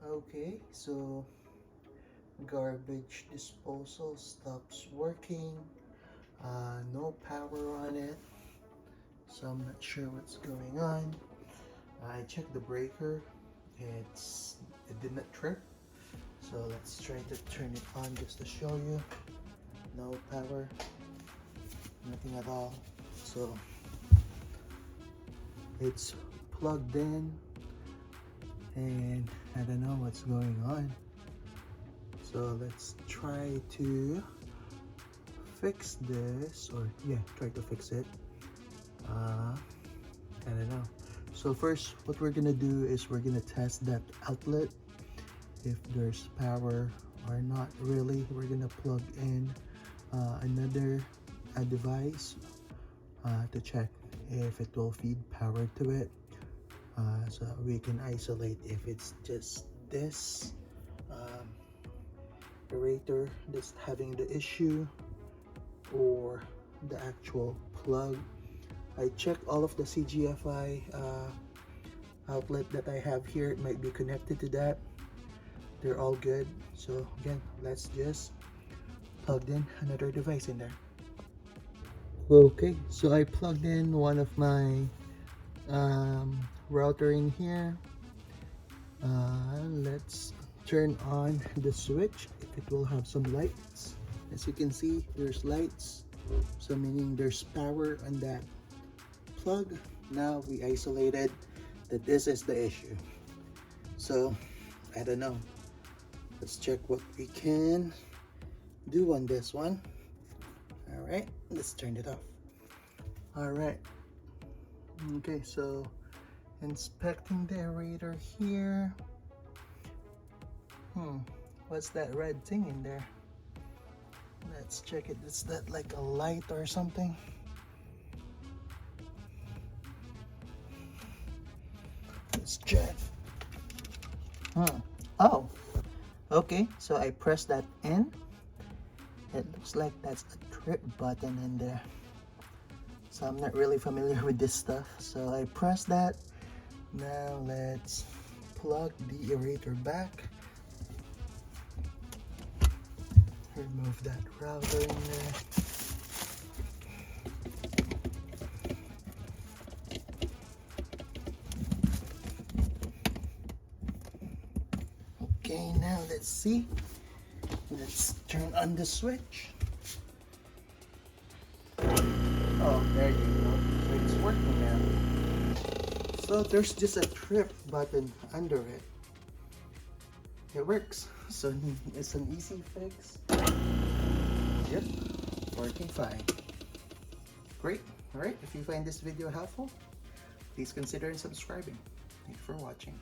Okay, so garbage disposal stops working. No power on it, so I'm not sure what's going on. I checked the breaker. It did not trip. So let's try to turn it on just to show you. No power, nothing at all. So it's plugged in, and I don't know what's going on. So let's try to fix this, or yeah, try to fix it. I don't know. So first, what we're gonna do is we're gonna test that outlet if there's power or not. Really, we're gonna plug in another device to check if it will feed power to it, so we can isolate if it's just this aerator that's having the issue or the actual plug. I checked all of the CGFI outlet that I have here. It might be connected to that. They're all good. So again, let's just plug in another device in there. Okay, so I plugged in one of my router in here. Let's turn on the switch if it will have some lights. As you can see, there's lights, so meaning there's power on that plug. Now we isolated that this is the issue. So I don't know, let's check what we can do on this one. All right, let's turn it off. All right, okay, so inspecting the aerator here. What's that red thing in there? Let's check it. Is that like a light or something? Let's check. Oh, okay, so I pressed that in. It looks like that's a trip button in there. So I'm not really familiar with this stuff. So I pressed that. Now let's plug the aerator back. Remove that router in there. Okay, now let's see. Let's turn on the switch. Oh, there you go. So it's working now. So there's just a trip button under it. It works. So it's an easy fix. Yep, working fine. Great. Alright, if you find this video helpful, please consider subscribing. Thank you for watching.